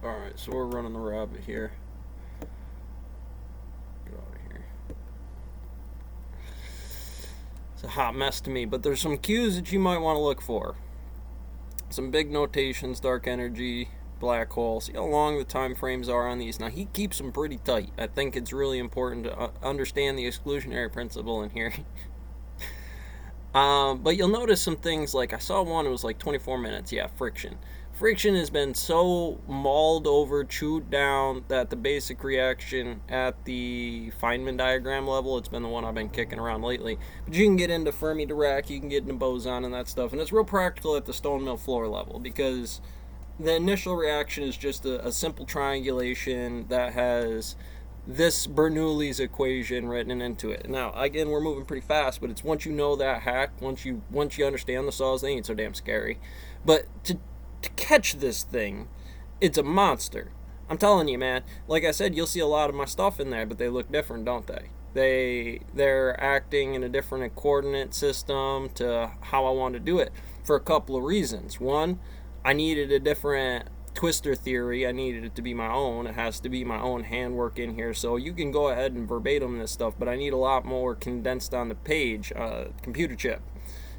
Alright, so we're running the rabbit here. Get out of here. It's a hot mess to me, but there's some cues that you might want to look for. Some big notations, dark energy, black hole. See how long the time frames are on these. Now, he keeps them pretty tight. I think it's really important to understand the exclusionary principle in here. But you'll notice some things like I saw one, it was like 24 minutes. Yeah, friction. Friction has been so mauled over, chewed down, that the basic reaction at the Feynman diagram level, it's been the one I've been kicking around lately. But you can get into Fermi-Dirac, you can get into boson and that stuff, and it's real practical at the stone mill floor level because the initial reaction is just a simple triangulation that has this Bernoulli's equation written into it. Now, again, we're moving pretty fast, but it's once you know that hack, once you understand the saws, they ain't so damn scary. But to catch this thing, it's a monster. I'm telling you, man. Like I said, you'll see a lot of my stuff in there, but they look different, don't they? They're acting in a different coordinate system to how I want to do it for a couple of reasons. One, I needed a different twister theory. I needed it to be my own. It has to be my own handwork in here. So you can go ahead and verbatim this stuff, but I need a lot more condensed on the page. Computer chip.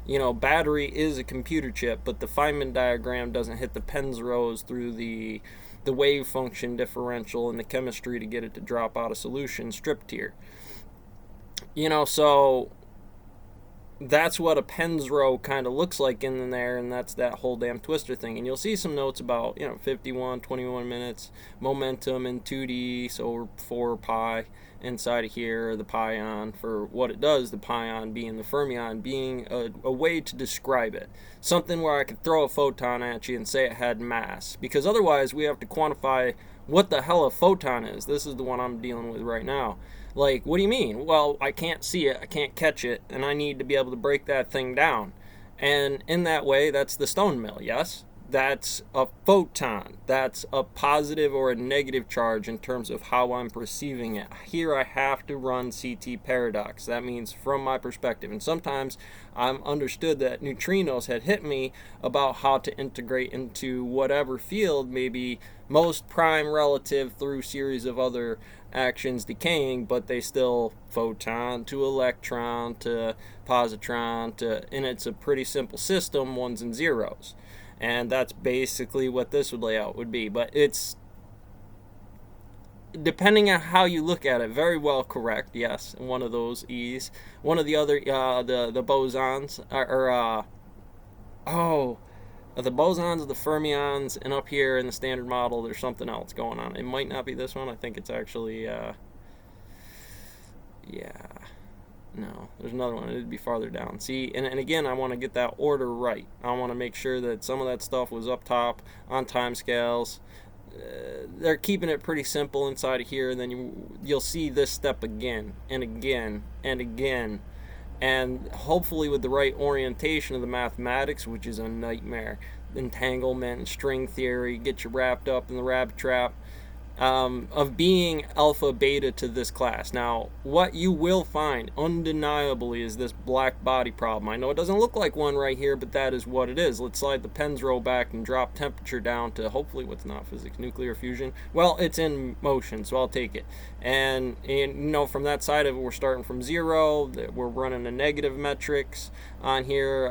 You know, battery is a computer chip, but the Feynman diagram doesn't hit the Penrose through the wave function differential and the chemistry to get it to drop out of solution stripped here. You know, so that's what a Penrose kind of looks like in there, and that's that whole damn twister thing. And you'll see some notes about, 51, 21 minutes, momentum in 2D, so 4 pi inside of here, the pion for what it does, the pion being the fermion, being a way to describe it. Something where I could throw a photon at you and say it had mass, because otherwise we have to quantify what the hell a photon is. This is the one I'm dealing with right now. Like, what do you mean? Well, I can't see it, I can't catch it, and I need to be able to break that thing down. And in that way, that's the stone mill, yes? That's a photon. That's a positive or a negative charge in terms of how I'm perceiving it. Here I have to run CT paradox. That means from my perspective. And sometimes I'm understood that neutrinos had hit me about how to integrate into whatever field, maybe most prime relative through series of other actions decaying, but they still photon to electron to positron to, and it's a pretty simple system, ones and zeros. And that's basically what this layout would be. But it's, depending on how you look at it, very well correct, yes, one of those E's. One of the other, the bosons, the bosons, the fermions, and up here in the standard model, there's something else going on. It might not be this one. I think it's actually, no, there's another one. It'd be farther down. See, and again, I want to get that order right. I want to make sure that some of that stuff was up top on timescales. They're keeping it pretty simple inside of here, and then you'll see this step again and again and again. And hopefully with the right orientation of the mathematics, which is a nightmare, entanglement and string theory, get you wrapped up in the rabbit trap, of being alpha beta to this class. Now, what you will find undeniably is this black body problem. I know it doesn't look like one right here, but that is what it is. Let's slide the Penrose back and drop temperature down to hopefully what's not physics, nuclear fusion. Well, it's in motion, so I'll take it. And from that side of it, we're starting from 0. We're running a negative metrics on here.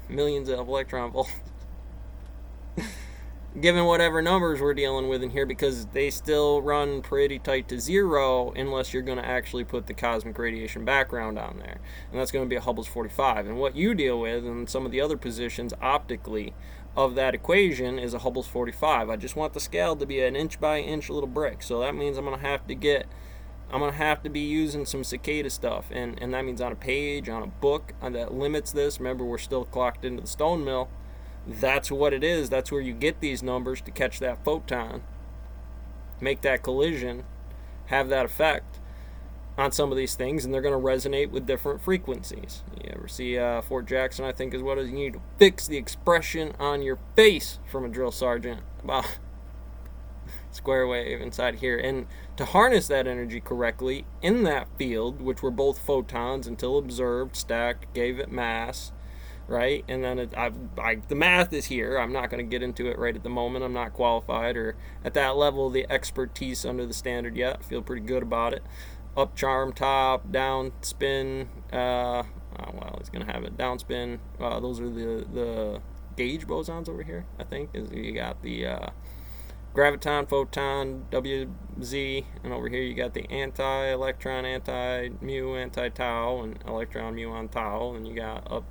Millions of electron volts. Given whatever numbers we're dealing with in here, because they still run pretty tight to 0 unless you're going to actually put the cosmic radiation background on there. And that's going to be a Hubble's 45. And what you deal with in some of the other positions optically of that equation is a Hubble's 45. I just want the scale to be an inch by inch little brick. So that means I'm going to have to be using some cicada stuff. And that means on a page, on a book, that limits this. Remember, we're still clocked into the stone mill. That's what it is. That's where you get these numbers to catch that photon, make that collision, have that effect on some of these things, and they're going to resonate with different frequencies. You ever see Fort Jackson, I think is what it is. You need to fix the expression on your face from a drill sergeant about square wave inside here. And to harness that energy correctly in that field, which were both photons until observed, stacked, gave it mass, right? And then the math is here. I'm not going to get into it right at the moment. I'm not qualified or at that level of the expertise under the standard yet. I feel pretty good about it. Up charm top, down spin. Well, he's going to have it down spin. Those are the gauge bosons over here, I think. You got the graviton, photon, WZ, and over here you got the anti-electron, anti-mu, anti-tau, and electron, muon, tau, and you got up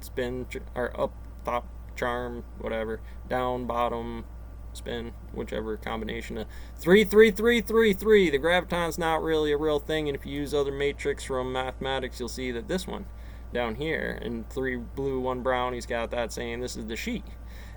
spin, or up top charm, whatever, down bottom spin, whichever combination of 3 3 3 3 3. The graviton's not really a real thing, and if you use other matrix from mathematics, you'll see that this one down here in 3 blue 1 brown, he's got that saying this is the sheet.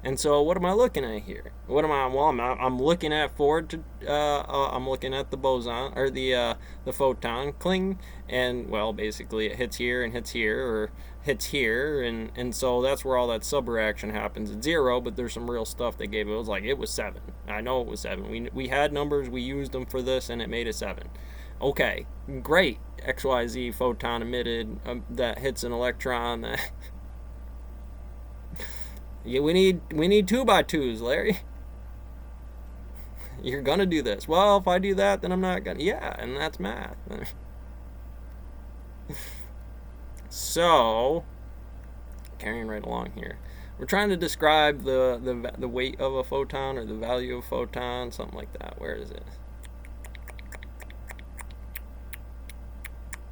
And so what am I looking at here? What am I? Well, I'm looking at I'm looking at the boson, or the photon cling, and well, basically it hits here and hits here, or hits here, and so that's where all that subreaction happens at 0. But there's some real stuff they gave it. It was like, it was 7. I know it was 7. We had numbers, we used them for this, and it made it 7. Okay, great. XYZ photon emitted that hits an electron that. Yeah, we need 2x2s, Larry. You're gonna do this. Well, if I do that, then I'm not gonna. Yeah, and that's math. So, carrying right along here, we're trying to describe the weight of a photon, or the value of a photon, something like that. Where is it?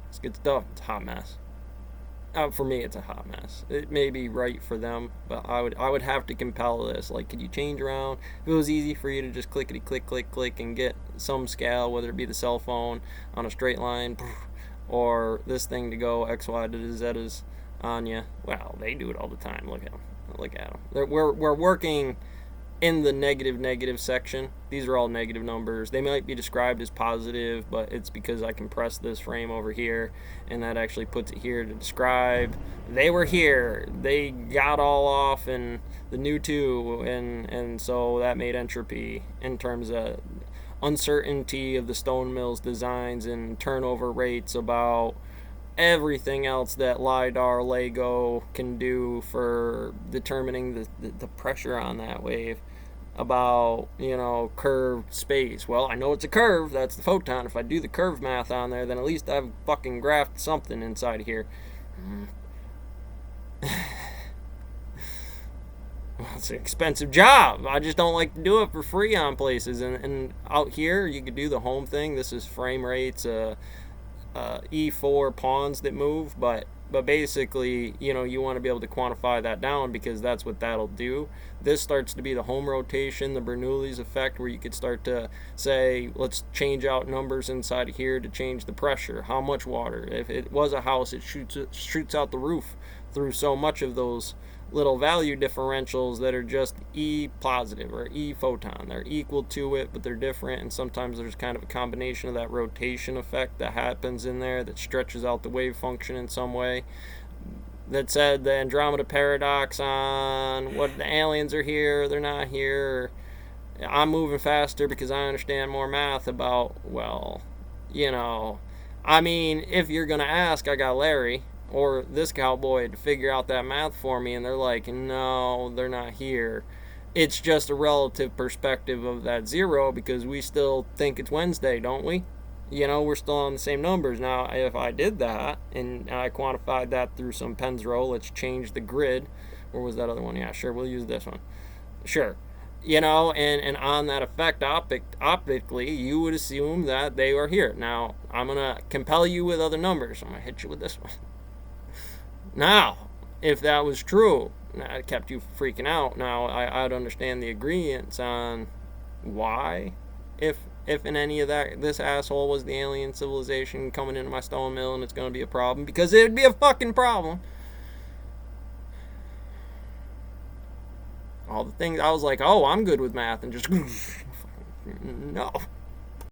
It's good stuff. It's a hot mess. For me, it's a hot mess. It may be right for them, but I would have to compel this. Like, could you change around? If it was easy for you to just clickety click click click and get some scale, whether it be the cell phone on a straight line, or this thing to go X, Y to the Z's on you. Well, they do it all the time. Look at them. Look at them. We're working in the negative section. These are all negative numbers. They might be described as positive, but it's because I compressed this frame over here, and that actually puts it here to describe they were here. They got all off in the new 2, and so that made entropy in terms of uncertainty of the stone mill's designs and turnover rates about everything else that LiDAR LEGO can do for determining the pressure on that wave, about, curved space. Well, I know it's a curve. That's the photon. If I do the curve math on there, then at least I've fucking graphed something inside here. Well, it's an expensive job. I just don't like to do it for free on places. And out here, you could do the home thing. This is frame rates, E4 pawns that move, but basically, you want to be able to quantify that down, because that's what that'll do. This starts to be the home rotation, the Bernoulli's effect, where you could start to say, let's change out numbers inside of here to change the pressure, how much water. If it was a house, it shoots out the roof through so much of those little value differentials that are just E positive or E photon. They're equal to it, but they're different, and sometimes there's kind of a combination of that rotation effect that happens in there that stretches out the wave function in some way. That said, the Andromeda paradox on what the aliens are here, they're not here, or I'm moving faster because I understand more math about, well, I mean, if you're gonna ask, I got Larry or this cowboy to figure out that math for me, and they're like, no, they're not here. It's just a relative perspective of that 0, because we still think it's Wednesday, don't we? We're still on the same numbers. Now, if I did that, and I quantified that through some Penzrow, let's change the grid. Or was that other one? Yeah, sure, we'll use this one. Sure. And on that effect optically, you would assume that they are here. Now, I'm going to compel you with other numbers. I'm going to hit you with this one. Now, if that was true, it kept you freaking out. Now, I'd understand the agreements on why, if in any of that, this asshole was the alien civilization coming into my stone mill, and it's going to be a problem, because it'd be a fucking problem. All the things, I was like, oh, I'm good with math, and just, no.